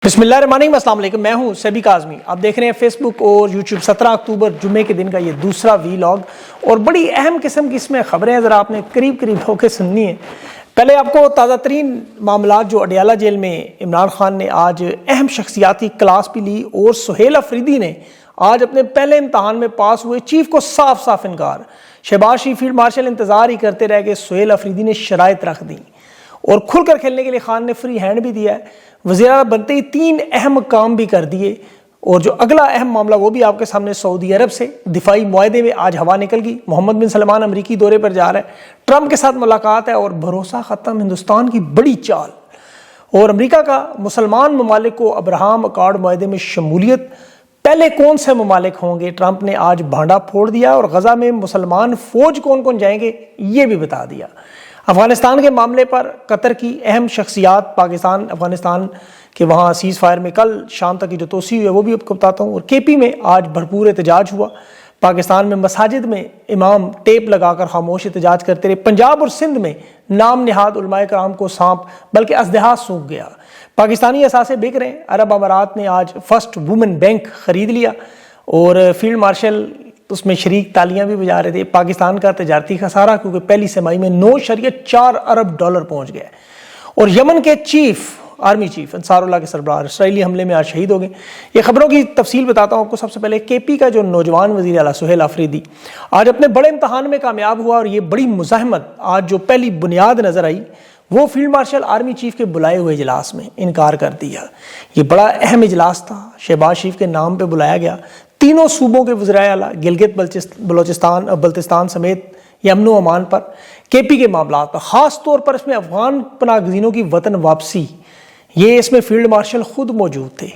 بسم اللہ الرحمن الرحیم، السلام علیکم۔ میں ہوں سیبی کاظمی، آپ دیکھ رہے ہیں فیس بک اور یوٹیوب۔ 17 اکتوبر جمعے کے دن کا یہ دوسرا ویلاگ اور بڑی اہم قسم کی اس میں خبریں ہیں، ذرا آپ نے قریب ہو کے سننی ہے۔ پہلے آپ کو تازہ ترین معاملات جو اڈیالہ جیل میں عمران خان نے آج اہم شخصیاتی کلاس بھی لی اور سہیل افریدی نے آج اپنے پہلے امتحان میں پاس ہوئے، چیف کو صاف انکار۔ شہباز شریف فیلڈ مارشل انتظار ہی کرتے رہ گئے، سہیل افریدی نے شرائط رکھ دیں اور کھل کر کھیلنے کے لیے خان نے فری ہینڈ بھی دیا ہے۔ وزیر اعلیٰ بنتے ہی 3 اہم کام بھی کر دیے، اور جو اگلا اہم معاملہ وہ بھی آپ کے سامنے، سعودی عرب سے دفاعی معاہدے میں آج ہوا نکل گئی۔ محمد بن سلمان امریکی دورے پر جا رہا ہے، ٹرمپ کے ساتھ ملاقات ہے اور بھروسہ ختم، ہندوستان کی بڑی چال۔ اور امریکہ کا مسلمان ممالک کو ابراہم اکارڈ معاہدے میں شمولیت، پہلے کون سے ممالک ہوں گے، ٹرمپ نے آج بھانڈا پھوڑ دیا، اور غزہ میں مسلمان فوج کون جائیں گے یہ بھی بتا دیا۔ افغانستان کے معاملے پر قطر کی اہم شخصیات، پاکستان افغانستان کے وہاں سیز فائر میں کل شام تک کی جو توسیع ہوئی ہے وہ بھی آپ کو بتاتا ہوں۔ اور کے پی میں آج بھرپور احتجاج ہوا، پاکستان میں مساجد میں امام ٹیپ لگا کر خاموش احتجاج کرتے رہے۔ پنجاب اور سندھ میں نام نہاد علماء کرام کو سانپ بلکہ ازدہا سونپ گیا۔ پاکستانی اثاثے بک رہے ہیں، عرب امارات نے آج فرسٹ وومن بینک خرید لیا اور فیلڈ مارشل اس میں شریک تالیاں بھی بجا رہے تھے۔ پاکستان کا تجارتی خسارہ کیونکہ پہلی سمائی میں $9.4 ارب پہنچ گیا۔ اور یمن کے آرمی چیف انصار اللہ کے سربراہ اسرائیلی حملے میں آج شہید ہو گئے۔ یہ خبروں کی تفصیل بتاتا ہوں آپ کو۔ سب سے پہلے کے پی کا جو نوجوان وزیر اعلیٰ سہیل افریدی آج اپنے بڑے امتحان میں کامیاب ہوا، اور یہ بڑی مزاحمت آج جو پہلی بنیاد نظر آئی وہ فیلڈ مارشل آرمی چیف کے بلائے ہوئے اجلاس میں انکار کر دیا۔ یہ بڑا اہم اجلاس تھا، شہباز شریف کے نام پہ بلایا گیا، تینوں صوبوں کے وزرائے اعلیٰ، گلگت بلتستان سمیت یہ امن و امان پر، کے پی کے معاملات پر، خاص طور پر اس میں افغان پناہ گزینوں کی وطن واپسی، یہ اس میں فیلڈ مارشل خود موجود تھے،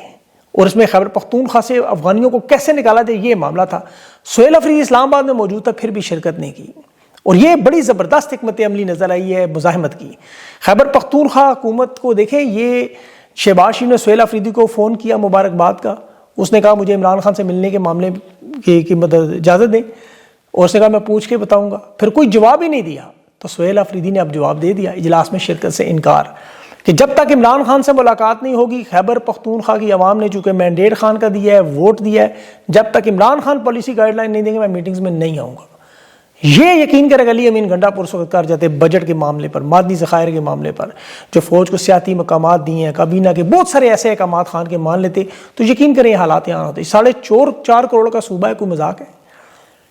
اور اس میں خیبر پختونخوا سے افغانیوں کو کیسے نکالا جائے یہ معاملہ تھا۔ سہیل افریدی اسلام آباد میں موجود تھا، پھر بھی شرکت نہیں کی، اور یہ بڑی زبردست حکمت عملی نظر آئی ہے مزاحمت کی۔ خیبر پختونخوا حکومت کو دیکھیں، یہ شہباز شریف نے سہیل افریدی کو فون کیا مبارکباد کا، اس نے کہا مجھے عمران خان سے ملنے کے معاملے کی مدد اجازت دیں، اور اس نے کہا میں پوچھ کے بتاؤں گا، پھر کوئی جواب ہی نہیں دیا۔ تو سہیل افریدی نے اب جواب دے دیا، اجلاس میں شرکت سے انکار، کہ جب تک عمران خان سے ملاقات نہیں ہوگی، خیبر پختونخوا کی عوام نے چونکہ مینڈیٹ خان کا دیا ہے، ووٹ دیا ہے، جب تک Imran Khan policy guide line نہیں دیں گے میں میٹنگز میں نہیں آؤں گا۔ یہ یقین کرے علی امین گنڈا پرسوخت کر جاتے بجٹ کے معاملے پر، معدنی ذخائر کے معاملے پر، جو فوج کو سیاسی مقامات دیے ہیں، کابینہ کے بہت سارے ایسے احکامات خان کے مان لیتے، تو یقین کریں یہ حالات یہاں ہوتے۔ 4.5 کروڑ کا صوبہ ہے، کوئی مذاق ہے؟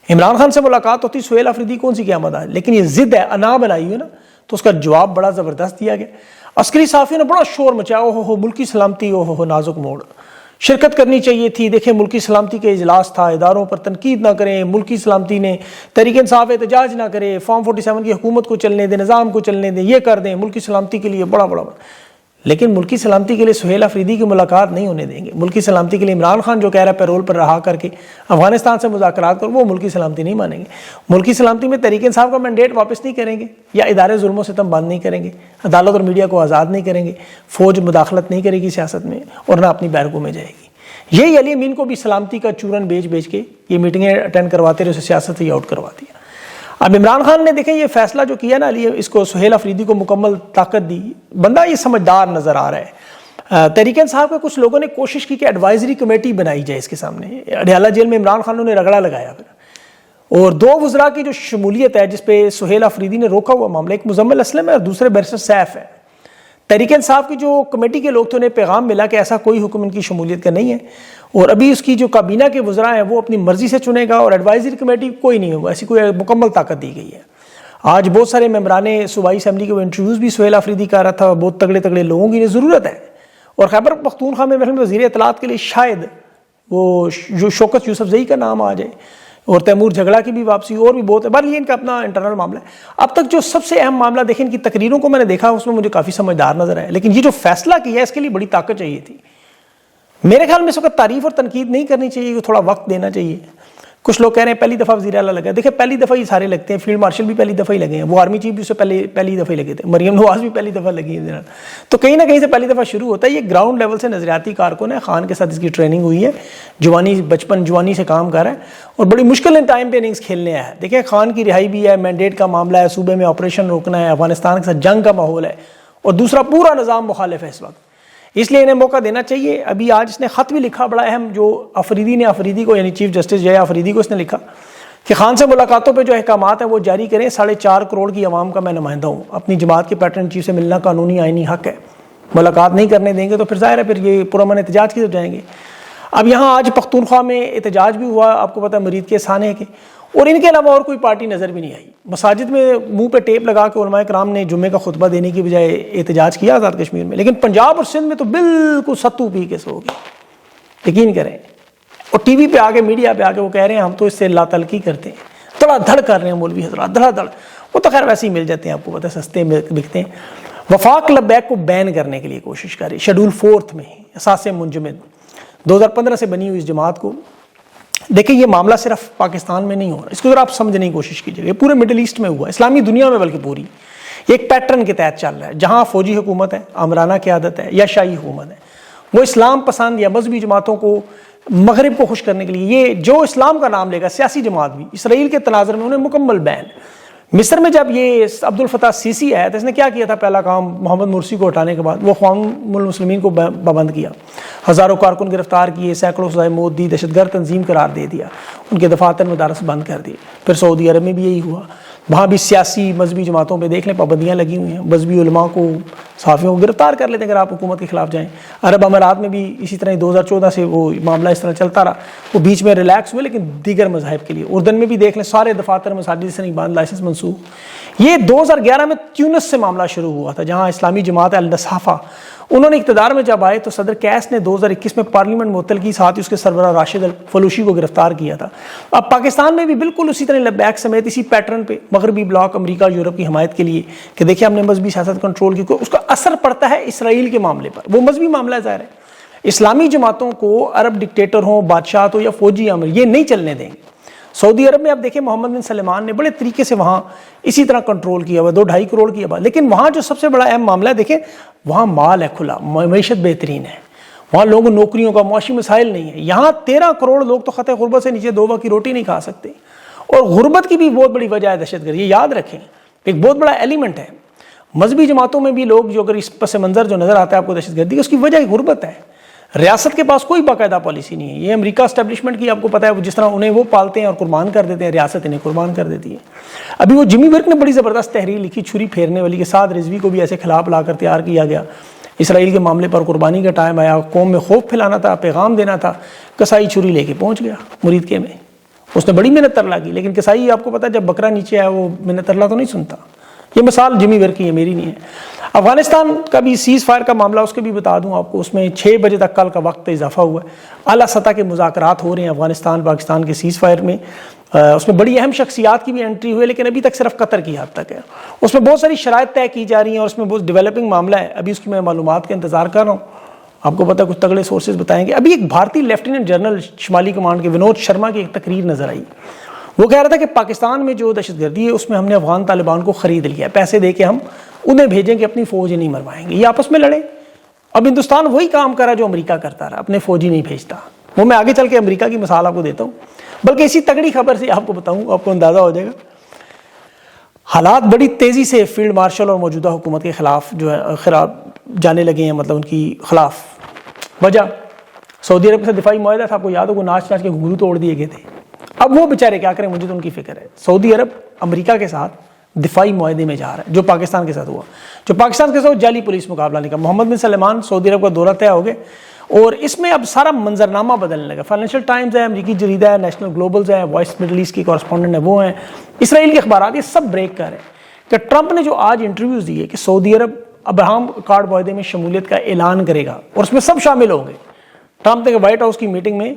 عمران خان سے ملاقات ہوتی، سہیل افریدی کون سی قیامت ہے؟ لیکن یہ ضد ہے، انا بنائی ہوئی ہے نا، تو اس کا جواب بڑا زبردست دیا گیا۔ عسکری صحافیوں نے بڑا شور مچایا، اوہ ملکی سلامتی، اوہ نازک موڑ، شرکت کرنی چاہیے تھی، دیکھیں ملکی سلامتی کے اجلاس تھا، اداروں پر تنقید نہ کریں، ملکی سلامتی نے تحریک انصاف احتجاج نہ کرے، فارم 47 کی حکومت کو چلنے دیں، نظام کو چلنے دیں، یہ کر دیں، ملکی سلامتی کے لیے بڑا۔ لیکن ملکی سلامتی کے لیے سہیل افریدی کی ملاقات نہیں ہونے دیں گے۔ ملکی سلامتی کے لیے عمران خان جو کہہ رہا ہے پیرول پر رہا کر کے افغانستان سے مذاکرات کر، وہ ملکی سلامتی نہیں مانیں گے۔ ملکی سلامتی میں تحریک انصاف کا مینڈیٹ واپس نہیں کریں گے، یا ادارے ظلم و ستم بند نہیں کریں گے، عدالت اور میڈیا کو آزاد نہیں کریں گے، فوج مداخلت نہیں کرے گی سیاست میں، اور نہ اپنی بیرکوں میں جائے گی۔ یہی علی امین کو بھی سلامتی کا چورن بیچ کے یہ میٹنگیں اٹینڈ کرواتے رہے، اسے سیاست ہی آؤٹ کروا دیا۔ اب عمران خان نے دیکھیں یہ فیصلہ جو کیا نا، علی اس کو سہیل افریدی کو مکمل طاقت دی، بندہ یہ سمجھدار نظر آ رہا ہے۔ تحریک انصاف کے کچھ لوگوں نے کوشش کی کہ ایڈوائزری کمیٹی بنائی جائے اس کے سامنے، اڈیالہ جیل میں عمران خان نے رگڑا لگایا پھر، اور 2 وزراء کی جو شمولیت ہے جس پہ سہیل افریدی نے روکا ہوا معاملہ، ایک مزمل اسلم ہے اور دوسرے بیرسٹر سیف ہے۔ تحریک انصاف کی جو کمیٹی کے لوگ تھے انہیں پیغام ملا کہ ایسا کوئی حکم ان کی شمولیت کا نہیں ہے، اور ابھی اس کی جو کابینہ کے وزراء ہیں وہ اپنی مرضی سے چنے گا، اور ایڈوائزری کمیٹی کوئی نہیں ہوگا، ایسی کوئی مکمل طاقت دی گئی ہے۔ آج بہت سارے ممبران صوبائی اسمبلی کے انٹرویوز بھی سہیل افریدی کر رہا تھا، بہت تگڑے لوگوں کی ضرورت ہے، اور خیبر پختونخوا میں وزیر اطلاعات کے لیے شاید وہ جو شوکت یوسف زئی کا نام آ جائے، اور تیمور جھگڑا کی بھی واپسی، اور بھی بہت ہے، بہرحال یہ ان کا اپنا انٹرنل معاملہ ہے۔ اب تک جو سب سے اہم معاملہ دیکھیں، ان کی تقریروں کو میں نے دیکھا، اس میں مجھے کافی سمجھدار نظر آیا، لیکن یہ جو فیصلہ کیا ہے اس کے لیے بڑی طاقت چاہیے تھی۔ میرے خیال میں اس وقت تعریف اور تنقید نہیں کرنی چاہیے، تھوڑا وقت دینا چاہیے۔ کچھ لوگ کہہ رہے ہیں پہلی دفعہ وزیر اعلیٰ لگا، دیکھیں پہلی دفعہ ہی سارے لگتے ہیں، فیلڈ مارشل بھی پہلی دفعہ ہی لگے ہیں، وہ آرمی چیف بھی اس سے پہلی دفعہ ہی لگے تھے، مریم نواز بھی پہلی دفعہ لگی ہے، تو کہیں نہ کہیں سے پہلی دفعہ شروع ہوتا ہے۔ یہ گراؤنڈ لیول سے نظریاتی کارکن ہے، خان کے ساتھ اس کی ٹریننگ ہوئی ہے، بچپن جوانی سے کام کر رہا ہے، اور بڑی مشکل ٹائم پہ اننگز کھیلنے آیا ہے۔ دیکھیں خان کی رہائی بھی ہے، مینڈیٹ کا معاملہ ہے، صوبے میں آپریشن روکنا ہے، افغانستان کے ساتھ جنگ کا ماحول ہے، اور دوسرا پورا نظام مخالف ہے اس وقت۔ اس لیے انہیں موقع دینا چاہیے. ابھی آج اس نے خط بھی لکھا بڑا اہم, جو آفریدی کو یعنی چیف جسٹس جے آفریدی کو اس نے لکھا کہ خان سے ملاقاتوں پہ جو احکامات ہیں وہ جاری کریں. 4.5 کروڑ کی عوام کا میں نمائندہ ہوں, اپنی جماعت کے پیٹرن چیف سے ملنا قانونی آئینی حق ہے. ملاقات نہیں کرنے دیں گے تو پھر ظاہر ہے پھر یہ پرامن احتجاج کی طرف جائیں گے. اب یہاں آج پختونخوا میں احتجاج بھی ہوا, آپ کو پتہ ہے مرید کے سانے کے, اور ان کے علاوہ اور کوئی پارٹی نظر بھی نہیں آئی. مساجد میں منہ پہ ٹیپ لگا کے علماء کرام نے جمعے کا خطبہ دینے کی بجائے احتجاج کیا آزاد کشمیر میں, لیکن پنجاب اور سندھ میں تو بالکل ستو پی کے سو گئے, یقین کریں. اور ٹی وی پہ آ کے, میڈیا پہ آ کے وہ کہہ رہے ہیں ہم تو اس سے لا تلقی کرتے ہیں, دھڑا دھڑ کر رہے ہیں مولوی حضرات, دھڑا دھڑ. وہ تو خیر ویسے ہی مل جاتے ہیں, آپ کو پتہ ہے سستے بکتے ہیں. وفاق لبیک کو بین کرنے کے لیے کوشش کر رہی, شیڈول 4 میں اساس منجمد 2015 سے بنی ہوئی اس جماعت کو. دیکھیں یہ معاملہ صرف پاکستان میں نہیں ہو رہا, اس کو ذرا آپ سمجھنے کی کوشش کیجیے. یہ پورے مڈل ایسٹ میں ہوا, اسلامی دنیا میں بلکہ پوری, یہ ایک پیٹرن کے تحت چل رہا ہے. جہاں فوجی حکومت ہے, آمرانہ قیادت ہے یا شاہی حکومت ہے, وہ اسلام پسند یا مذہبی جماعتوں کو مغرب کو خوش کرنے کے لیے, یہ جو اسلام کا نام لے گا سیاسی جماعت بھی, اسرائیل کے تناظر میں انہیں مکمل بین. مصر میں جب یہ عبد الفتاح سیسی آیا تو اس نے کیا کیا تھا, پہلا کام محمد مرسی کو ہٹانے کے بعد وہ اقوام المسلمین کو پابند کیا, ہزاروں کارکن گرفتار کیے, سینکڑوں سزائے موت دی, دہشت گرد تنظیم قرار دے دیا, ان کے دفاتر مدارس بند کر دیے. پھر سعودی عرب میں بھی یہی ہوا, وہاں بھی سیاسی مذہبی جماعتوں پہ دیکھ لیں پابندیاں لگی ہوئی ہیں, مذہبی علماء کو, صحافیوں کو گرفتار کر لیتے ہیں اگر آپ حکومت کے خلاف جائیں. عرب امارات میں بھی اسی طرح 2014 سے وہ معاملہ اس طرح چلتا رہا, وہ بیچ میں ریلیکس ہوئے لیکن دیگر مذاہب کے لیے. اردن میں بھی دیکھ لیں سارے دفاتر مساجد سے نہیں بند, لائسنس منسوخ. یہ 2011 میں تیونس سے معاملہ شروع ہوا تھا, جہاں اسلامی جماعت النصافہ انہوں نے اقتدار میں جب آئے تو صدر کیس نے 2021 میں پارلیمنٹ معطل کی, ساتھ ہی اس کے سربراہ راشد الفلوشی کو گرفتار کیا تھا. اب پاکستان میں بھی بالکل اسی طرح لبیک سمیت اسی پیٹرن پہ مغربی بلاک امریکہ اور یورپ کی حمایت کے لیے کہ دیکھیں ہم نے مذہبی سیاست کنٹرول کی, اس کا اثر پڑتا ہے اسرائیل کے معاملے پر. وہ مذہبی معاملہ ہے ظاہر ہے, اسلامی جماعتوں کو عرب ڈکٹیٹر ہوں, بادشاہت ہو یا فوجی امر, یہ نہیں چلنے دیں گے. سعودی عرب میں آپ دیکھیں محمد بن سلمان نے بڑے طریقے سے وہاں اسی طرح کنٹرول کیا ہوا, 2-2.5 کروڑ کی آباد. لیکن وہاں جو سب سے بڑا اہم معاملہ ہے, دیکھیں وہاں مال ہے کھلا, معیشت بہترین ہے, وہاں لوگوں کو نوکریوں کا معاشی مسائل نہیں ہے. یہاں 13 کروڑ لوگ تو خطے غربت سے نیچے 2 وقت کی روٹی نہیں کھا سکتے, اور غربت کی بھی بہت بڑی وجہ ہے دہشت گردی. یہ یاد رکھیں, ایک بہت بڑا ایلیمنٹ ہے. مذہبی جماعتوں میں بھی لوگ جو اگر اس پس منظر جو نظر آتا ہے آپ کو دہشت گردی, اس کی وجہ غربت ہے. ریاست کے پاس کوئی باقاعدہ پالیسی نہیں ہے. یہ امریکہ اسٹیبلشمنٹ کی آپ کو پتہ ہے, جس طرح انہیں وہ پالتے ہیں اور قربان کر دیتے ہیں, ریاست انہیں قربان کر دیتی ہے. ابھی وہ جمی ورک نے بڑی زبردست تحریر لکھی, چھری پھیرنے والی, کے ساتھ رضوی کو بھی ایسے خلاف لا کر تیار کیا گیا. اسرائیل کے معاملے پر قربانی کا ٹائم آیا, قوم میں خوف پھیلانا تھا, پیغام دینا تھا. کسائی چھری لے کے پہنچ گیا مرید کے میں, اس نے بڑی محنت ترلا کی, لیکن کسائی آپ کو پتہ ہے جب بکرا نیچے آیا وہ محنت ترلا تو نہیں سنتا. یہ مثال جمی ورک کی ہے, میری نہیں ہے. افغانستان کا بھی سیز فائر کا معاملہ اس کے بھی بتا دوں آپ کو, اس میں 6 بجے تک کل کا وقت اضافہ ہوا ہے. اعلیٰ سطح کے مذاکرات ہو رہے ہیں افغانستان پاکستان کے سیز فائر میں. اس میں بڑی اہم شخصیات کی بھی انٹری ہوئی, لیکن ابھی تک صرف قطر کی حد تک ہے. اس میں بہت ساری شرائط طے کی جا رہی ہیں, اور اس میں بہت ڈیولپنگ معاملہ ہے. ابھی اس کی میں معلومات کا انتظار کر رہا ہوں, آپ کو پتہ کچھ تگڑے سورسز بتائیں گے. ابھی ایک بھارتی لیفٹیننٹ جنرل شمالی کمانڈ کے ونود شرما کی ایک تقریر نظر آئی. وہ کہہ رہا تھا کہ پاکستان میں جو دہشت گردی ہے اس میں ہم نے افغان طالبان کو خرید لیا, پیسے دے کے ہم انہیں بھیجیں کہ اپنی فوج نہیں مروائیں گے, یہ آپس میں لڑیں. اب ہندوستان وہی کام کر رہا جو امریکہ کرتا رہا, اپنے فوجی نہیں بھیجتا. وہ میں آگے چل کے امریکہ کی مثال آپ کو دیتا ہوں, بلکہ اسی تگڑی خبر سے آپ کو بتاؤں, آپ کو اندازہ ہو جائے گا. حالات بڑی تیزی سے فیلڈ مارشل اور موجودہ حکومت کے خلاف جو ہے خراب جانے لگے ہیں, مطلب ان کی خلاف. وجہ سعودی عرب کے دفاعی معاہدہ تھا, آپ کو یاد ہو, ناچ ناچ کے گھنگرو توڑ دیے گئے تھے. اب وہ بیچارے کیا کریں, مجھے تو ان کی فکر ہے. سعودی عرب امریکہ کے ساتھ دفاعی معاہدے میں جا رہا ہے, جو پاکستان کے ساتھ ہوا, جو پاکستان کے ساتھ جعلی پولیس مقابلہ نہیں کا. محمد بن سلمان سعودی عرب کا دورہ طے ہو گیا, اور اس میں اب سارا منظرنامہ بدلنے لگا. فائنینشیل ٹائمز ہے, امریکی جریدہ ہے, نیشنل گلوبلز ہے, وائس مڈل ایسٹ کی کورسپونڈنٹ ہے وہ ہیں, اسرائیل کے اخبارات, یہ سب بریک کر رہے ہیں کہ ٹرمپ نے جو آج انٹرویوز دیے کہ سعودی عرب ابراہم اکارڈ معاہدے میں شمولیت کا اعلان کرے گا اور اس میں سب شامل ہوں گے. ٹرمپ نے وائٹ ہاؤس کی میٹنگ میں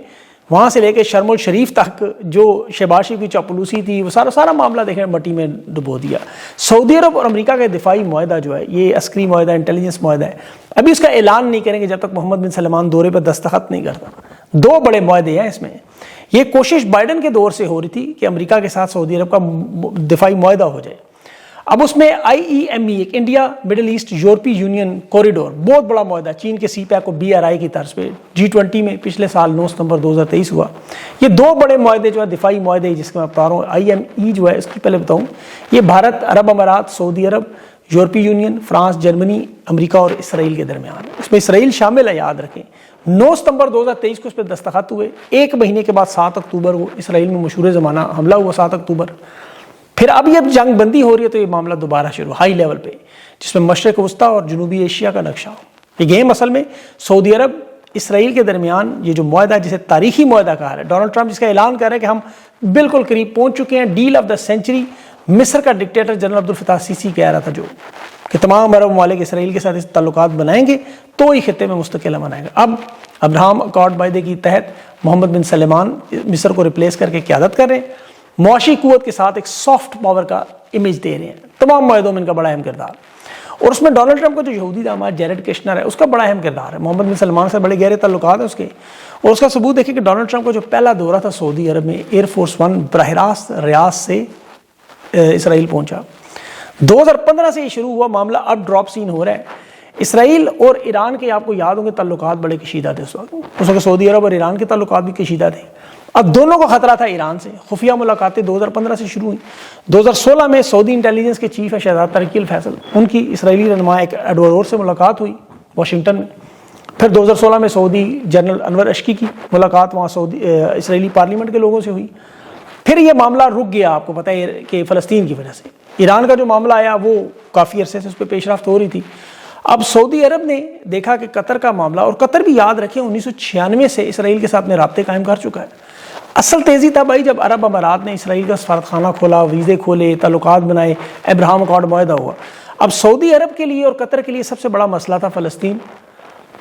وہاں سے لے کے شرم الشریف تک جو شہباز شریف کی چاپلوسی تھی, وہ سارا معاملہ دیکھیں مٹی میں ڈبو دیا. سعودی عرب اور امریکہ کا دفاعی معاہدہ جو ہے, یہ عسکری معاہدہ, انٹیلیجنس معاہدہ ہے, ابھی اس کا اعلان نہیں کریں گے جب تک محمد بن سلمان دورے پر دستخط نہیں کرتا. 2 بڑے معاہدے ہیں اس میں. یہ کوشش بائیڈن کے دور سے ہو رہی تھی کہ امریکہ کے ساتھ سعودی عرب کا دفاعی معاہدہ ہو جائے. اب اس میں IEME, ایک انڈیا مڈل ایسٹ یورپی یونین کوریڈور, بہت بڑا معاہدہ, چین کے سی پیک کو BRI کی طرز پہ G20 میں پچھلے سال 9 ستمبر 2023 ہوا. یہ 2 بڑے معاہدے جو ہے دفاعی معاہدے جس کے میں بتا رہا ہوں. IME جو ہے اس کی پہلے بتاؤں, یہ بھارت, عرب امارات, سعودی عرب, یورپی یونین، فرانس، جرمنی، امریکہ اور اسرائیل کے درمیان. اس میں اسرائیل شامل ہے، یاد رکھیں. 9 ستمبر 2023 کو اس پہ دستخط ہوئے. ایک مہینے کے بعد 7 اکتوبر کو اسرائیل میں مشہور زمانہ حملہ ہوا 7 اکتوبر. پھر اب جنگ بندی ہو رہی ہے تو یہ معاملہ دوبارہ شروع ہائی لیول پہ، جس میں مشرق وسطیٰ اور جنوبی ایشیا کا نقشہ. یہ گیم اصل میں سعودی عرب اسرائیل کے درمیان یہ جو معاہدہ جسے تاریخی معاہدہ کہا ہے، ڈونلڈ ٹرمپ جس کا اعلان کر رہے ہیں کہ ہم بالکل قریب پہنچ چکے ہیں، ڈیل آف دا سینچری. مصر کا ڈکٹیٹر جنرل عبدالفتاح السیسی کہہ رہا تھا جو کہ تمام عرب ممالک اسرائیل کے ساتھ اس تعلقات بنائیں گے تو ہی خطے میں مستقل امن آئے گا. اب ابراہم اکارڈ معاہدے کی تحت محمد بن سلمان مصر کو ریپلیس کر کے قیادت کر رہے ہیں، معاشی قوت کے ساتھ ایک سافٹ پاور کا امیج دے رہے ہیں. تمام معاہدوں میں ان کا بڑا اہم کردار، اور اس میں ڈونلڈ ٹرمپ کا جو یہودی داماد جیرڈ کشنر ہے اس کا بڑا اہم کردار ہے. محمد بن سلمان سے بڑے گہرے تعلقات ہیں اس کے، اور اس کا ثبوت دیکھیں کہ ڈونلڈ ٹرمپ کا جو پہلا دورہ تھا سعودی عرب میں، ایئر فورس 1 براہ راست ریاض سے اسرائیل پہنچا. 2015 سے یہ شروع ہوا معاملہ، اب ڈراپ سین ہو رہا ہے. اسرائیل اور ایران کے آپ کو یاد ہوں گے تعلقات بڑے کشیدہ تھے اس وقت سعودی عرب اور ایران کے تعلقات بھی کشیدہ تھے. اب دونوں کو خطرہ تھا ایران سے. خفیہ ملاقاتیں 2015 سے شروع ہوئیں. 2016 میں سعودی انٹیلیجنس کے چیف ہے شہزاد طارق الفیصل، ان کی اسرائیلی رہنما ایک ایڈورڈور سے ملاقات ہوئی واشنگٹن میں. پھر 2016 میں سعودی جنرل انور اشکی کی ملاقات وہاں اسرائیلی پارلیمنٹ کے لوگوں سے ہوئی. پھر یہ معاملہ رک گیا، آپ کو پتہ ہے کہ فلسطین کی وجہ سے. ایران کا جو معاملہ آیا وہ کافی عرصے سے اس پہ پیش رفت ہو رہی تھی. اب سعودی عرب نے دیکھا کہ قطر کا معاملہ، اور قطر بھی یاد رکھیں 1996 سے اسرائیل کے ساتھ میں رابطے قائم کر چکا ہے. اصل تیزی تھا بھائی جب عرب امارات نے اسرائیل کا سفارت خانہ کھولا، ویزے کھولے، تعلقات بنائے، ابراہم اکارڈ معاہدہ ہوا. اب سعودی عرب کے لیے اور قطر کے لیے سب سے بڑا مسئلہ تھا فلسطین.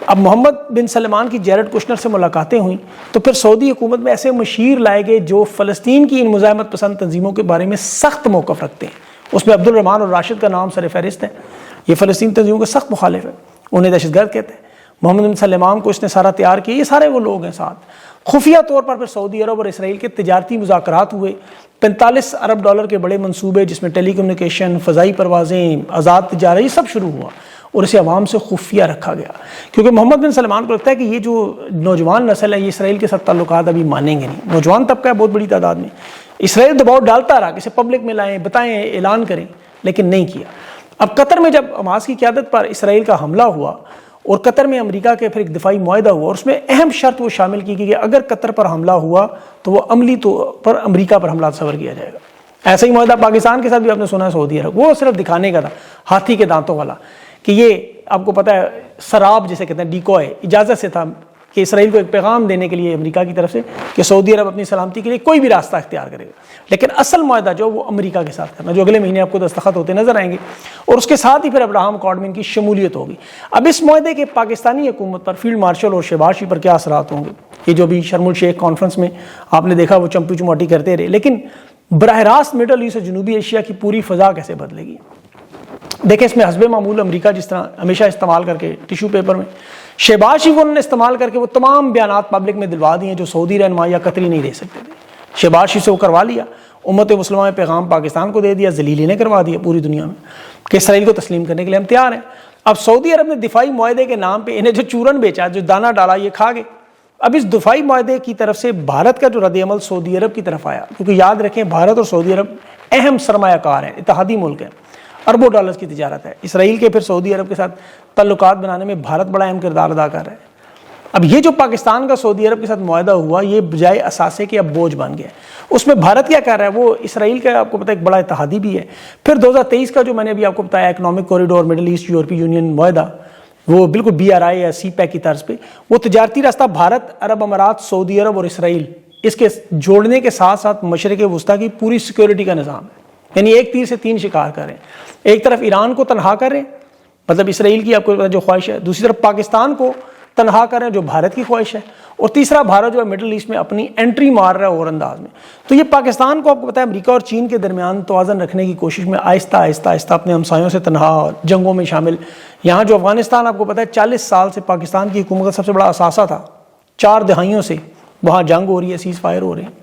اب محمد بن سلمان کی جیرڈ کشنر سے ملاقاتیں ہوئیں تو پھر سعودی حکومت میں ایسے مشیر لائے گئے جو فلسطین کی ان مزاحمت پسند تنظیموں کے بارے میں سخت موقف رکھتے ہیں. اس میں عبد الرحمان اور راشد کا نام سر فہرست ہے. یہ فلسطین تنظیموں کے سخت مخالف ہیں، انہیں دہشت گرد کہتے ہیں. محمد بن سلمان کو اس نے سارا تیار کیا. یہ سارے وہ لوگ ہیں ساتھ. خفیہ طور پر پھر سعودی عرب اور اسرائیل کے تجارتی مذاکرات ہوئے. 45 ارب ڈالر کے بڑے منصوبے جس میں ٹیلی کمیونیکیشن، فضائی پروازیں، آزاد تجارت، یہ سب شروع ہوا اور اسے عوام سے خفیہ رکھا گیا، کیونکہ محمد بن سلمان کو لگتا ہے کہ یہ جو نوجوان نسل ہے یہ اسرائیل کے ساتھ تعلقات ابھی مانیں گے نہیں. نوجوان طبقہ ہے بہت بڑی تعداد میں. اسرائیل دباؤ ڈالتا رہا کہ اسے پبلک میں لائیں، بتائیں، اعلان کریں، لیکن نہیں کیا. اب قطر میں جب حماس کی قیادت پر اسرائیل کا حملہ ہوا اور قطر میں امریکہ کے پھر ایک دفاعی معاہدہ ہوا، اور اس میں اہم شرط وہ شامل کی گئی کہ اگر قطر پر حملہ ہوا تو وہ عملی طور پر امریکہ پر حملہ تصور کیا جائے گا. ایسا ہی معاہدہ پاکستان کے ساتھ بھی آپ نے سنا ہے سعودی عرب، وہ صرف دکھانے کا تھا ہاتھی کے دانتوں والا، کہ یہ آپ کو پتہ ہے سراب جسے کہتے ہیں، ڈیکوئے، اجازت سے تھا کہ اسرائیل کو ایک پیغام دینے کے لیے امریکہ کی طرف سے کہ سعودی عرب اپنی سلامتی کے لیے کوئی بھی راستہ اختیار کرے گا. لیکن اصل معاہدہ جو وہ امریکہ کے ساتھ کرنا، جو اگلے مہینے آپ کو دستخط ہوتے نظر آئیں گے، اور اس کے ساتھ ہی پھر ابراہم اکارڈ میں ان کی شمولیت ہوگی. اب اس معاہدے کے پاکستانی حکومت پر فیلڈ مارشل اور شہباز شریف پر کیا اثرات ہوں گے؟ یہ جو بھی شرم الشیخ کانفرنس میں آپ نے دیکھا وہ چمپی چماٹی کرتے رہے، لیکن براہ راست مڈل ایسٹ اور جنوبی ایشیا کی پوری فضا کیسے بدلے گی؟ دیکھیں اس میں حسب معمول امریکہ جس طرح ہمیشہ استعمال کر کے ٹیشو پیپر میں شہباز شریف کو انہوں نے استعمال کر کے وہ تمام بیانات پبلک میں دلوا دیے جو سعودی رہنما یا قطری نہیں دے سکتے تھے. شہباز شریف سے وہ کروا لیا. امت مسلمہ میں پیغام پاکستان کو دے دیا، ذلیل نے کروا دیا پوری دنیا میں کہ اسرائیل کو تسلیم کرنے کے لیے ہم تیار ہیں. اب سعودی عرب نے دفاعی معاہدے کے نام پہ انہیں جو چورن بیچا، جو دانہ ڈالا، یہ کھا گئے. اب اس دفاعی معاہدے کی طرف سے بھارت کا جو رد عمل سعودی عرب کی طرف آیا، کیونکہ یاد رکھیں بھارت اور سعودی عرب اہم سرمایہ کار ہیں، اتحادی ملک ہیں، اربوں ڈالرز کی تجارت ہے. اسرائیل کے پھر سعودی عرب کے ساتھ تعلقات بنانے میں بھارت بڑا اہم کردار ادا کر رہا ہے. اب یہ جو پاکستان کا سعودی عرب کے ساتھ معاہدہ ہوا، یہ بجائے اثاثے کے اب بوجھ بن گیا. اس میں بھارت کیا کر رہا ہے؟ وہ اسرائیل کا آپ کو پتہ ہے ایک بڑا اتحادی بھی ہے. پھر 2023 کا جو میں نے ابھی آپ کو بتایا اکنامک کوریڈور مڈل ایسٹ یورپی یونین معاہدہ، وہ بالکل BRI یا سی پیک کی طرز پہ وہ تجارتی راستہ بھارت، عرب امارات، سعودی عرب اور اسرائیل اس کے جوڑنے کے ساتھ ساتھ مشرق وسطیٰ کی پوری سیکیورٹی کا نظام ہے. یعنی ایک تیر سے 3 شکار کریں. ایک طرف ایران کو تنہا کریں، مطلب اسرائیل کی آپ کو جو خواہش ہے، دوسری طرف پاکستان کو تنہا کریں جو بھارت کی خواہش ہے، اور تیسرا بھارت جو ہے مڈل ایسٹ میں اپنی انٹری مار رہا ہے اور انداز میں. تو یہ پاکستان کو آپ کو پتہ ہے امریکہ اور چین کے درمیان توازن رکھنے کی کوشش میں آہستہ آہستہ اپنے ہمسایوں سے تنہا، جنگوں میں شامل. یہاں جو افغانستان آپ کو پتہ ہے 40 سال سے پاکستان کی حکومت کا سب سے بڑا اثاثہ تھا، 4 دہائیوں سے وہاں جنگ ہو رہی ہے، سیز فائر ہو رہے ہیں.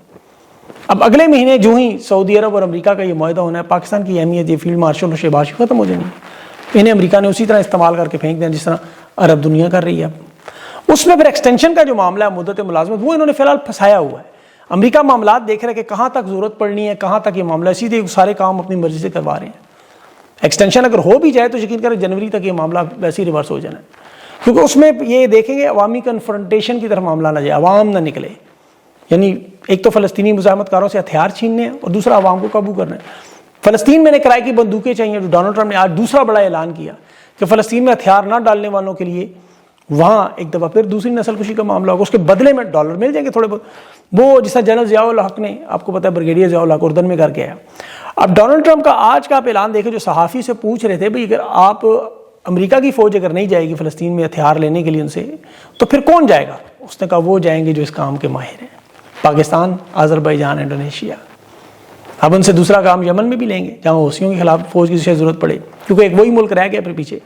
اب اگلے مہینے جو ہی سعودی عرب اور امریکہ کا یہ معاہدہ ہونا ہے، پاکستان کی اہمیت یہ فیلڈ مارشل اور شہباز شریف ختم ہو جائیں گے. انہیں امریکہ نے اسی طرح استعمال کر کے پھینک دیا جس طرح عرب دنیا کر رہی ہے. اس میں پھر ایکسٹینشن کا جو معاملہ ہے، مدت ملازمت، وہ انہوں نے فی الحال پھنسایا ہوا ہے. امریکہ معاملات دیکھ رہا ہے کہ کہاں تک ضرورت پڑنی ہے، کہاں تک یہ معاملہ، اسی لیے سارے کام اپنی مرضی سے کروا رہے ہیں. ایکسٹینشن اگر ہو بھی جائے تو یقین کریں جنوری تک یہ معاملہ ویسے ہی ریورس ہو جانا ہے، کیونکہ اس میں یہ دیکھیں گے عوامی کنفرنٹیشن کی طرف معاملہ نہ جائے، عوام نہ نکلے، یعنی ایک تو فلسطینی مزاحمت کاروں سے ہتھیار چھیننے ہیں اور دوسرا عوام کو قابو کرنا ہے۔ فلسطین میں نے کرائے کی بندوقیں چاہیے، جو ڈونلڈ ٹرمپ نے آج دوسرا بڑا اعلان کیا کہ فلسطین میں ہتھیار نہ ڈالنے والوں کے لیے وہاں ایک دفعہ پھر دوسری نسل کشی کا معاملہ ہوگا، اس کے بدلے میں ڈالر مل جائیں گے تھوڑے بہت، وہ جس طرح جنرل ضیاء الحق نے، آپ کو پتہ ہے بریگیڈیئر ضیاء الحق اردن میں کر کے آیا۔ اب ڈونلڈ ٹرمپ کا آج کا آپ اعلان دیکھیں، جو صحافی سے پوچھ رہے تھے بھئی اگر آپ امریکہ کی فوج اگر نہیں جائے گی فلسطین میں ہتھیار لینے کے لیے ان سے تو پھر کون جائے گا؟ اس نے کہا وہ جائیں گے جو اس کام کے ماہر ہیں، پاکستان، آذربائیجان، انڈونیشیا۔ اب ان سے دوسرا کام یمن میں بھی لیں گے جہاں حوثیوں کے خلاف فوج کی ضرورت پڑے، کیونکہ ایک وہی ملک رہ گیا پھر پیچھے۔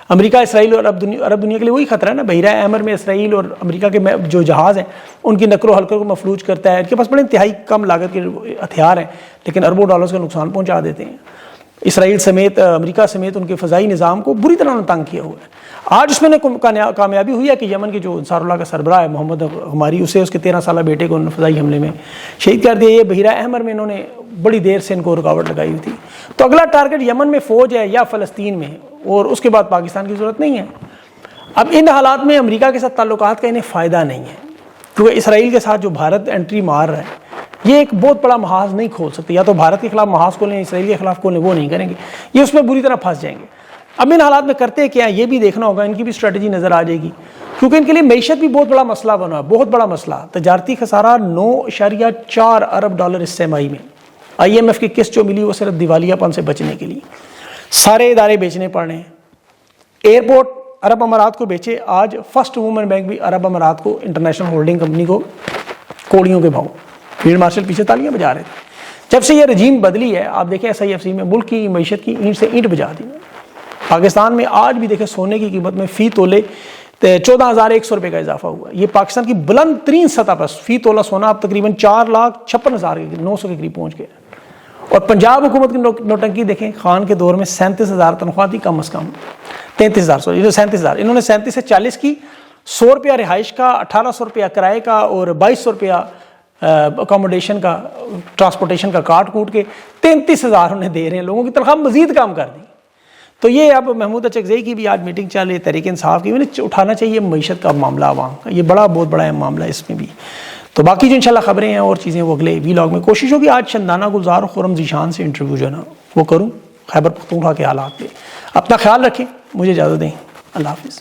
امریکہ، اسرائیل اور عرب دنیا کے لیے وہی خطرہ ہے نا، بحیرہ احمر میں اسرائیل اور امریکہ کے جو جہاز ہیں ان کی نقل و حرکت کو مفلوج کرتا ہے، ان کے پاس بڑے انتہائی کم لاگت کے ہتھیار ہیں لیکن اربوں ڈالرز کا نقصان پہنچا دیتے ہیں۔ اسرائیل سمیت، امریکہ سمیت ان کے فضائی نظام کو بری طرح تنگ کیا ہوا ہے۔ آج اس میں کامیابی ہوئی ہے کہ یمن کے جو انصار اللہ کا سربراہ ہے محمد غماری، اسے اس کے 13 سالہ بیٹے کو انہوں نے فضائی حملے میں شہید کر دیا۔ یہ بحیرہ احمر میں انہوں نے بڑی دیر سے ان کو رکاوٹ لگائی ہوئی تھی۔ تو اگلا ٹارگٹ یمن میں فوج ہے یا فلسطین میں، اور اس کے بعد پاکستان کی ضرورت نہیں ہے۔ اب ان حالات میں امریکہ کے ساتھ تعلقات کا انہیں فائدہ نہیں ہے، کیونکہ اسرائیل کے ساتھ جو بھارت انٹری مار رہا ہے یہ ایک بہت بڑا محاذ نہیں کھول سکتے، یا تو بھارت کے خلاف محاذ کھولیں، اسرائیل کے خلاف کھولیں، وہ نہیں کریں گے، یہ اس میں بری طرح پھنس جائیں گے۔ اب ان حالات میں کرتے کیا یہ بھی دیکھنا ہوگا، ان کی بھی اسٹریٹجی نظر آ جائے گی، کیونکہ ان کے لیے معیشت بھی بہت بڑا مسئلہ بنا ہے، بہت بڑا مسئلہ۔ تجارتی خسارہ 9.4 ارب ڈالر اس سہ-ماہی میں۔ IMF کی قسط جو ملی وہ صرف دیوالیہ پن سے بچنے کے لیے، سارے ادارے بیچنے پڑ رہے ہیں۔ ایئرپورٹ عرب امارات کو بیچے، آج فرسٹ وومن بینک بھی عرب امارات کو، انٹرنیشنل ہولڈنگ کمپنی کو کوڑیوں کے بھاؤ۔ فیلڈ مارشل پیچھے تالیاں بجا رہے تھے۔ جب سے یہ رجیم بدلی ہے آپ دیکھیں SIFC میں ملک کی معیشت کی اینٹ سے اینٹ بجا دی۔ پاکستان میں آج بھی دیکھیں سونے کی قیمت میں فی تولے 14,100 روپے کا اضافہ ہوا ہے۔ یہ پاکستان کی بلند ترین سطح پر فی تولہ سونا اب تقریباً 4,56,900 کے قریب پہنچ گیا۔ اور پنجاب حکومت کی نوٹنکی دیکھیں، خان کے دور میں 37,000 تنخواہ تھی کم از کم، 33,000 37,000، انہوں نے 37 سے 40 کی، 100 روپیہ رہائش کا، 1,800 روپیہ کرائے کا اور 2,200 روپیہ اکاموڈیشن کا، ٹرانسپورٹیشن کا کاٹ کوٹ کے 33,000 انہیں دے رہے ہیں، لوگوں کی تنخواہ مزید کم کر دی۔ تو یہ اب محمود اچکزئی کی بھی آج میٹنگ چل رہی، تحریک انصاف کی، انہیں اٹھانا چاہیے معیشت کا معاملہ عوام کا، یہ بہت بڑا معاملہ ہے اس میں بھی۔ تو باقی جو انشاءاللہ خبریں ہیں اور چیزیں وہ اگلے وی لاگ میں کوشش ہوگی آج شندانہ گلزار اور خرم ذیشان سے انٹرویو جو ہے نا وہ کروں، خیبر پختونخوا کے حالات پہ۔ اپنا خیال رکھیں، مجھے اجازت دیں، اللہ حافظ۔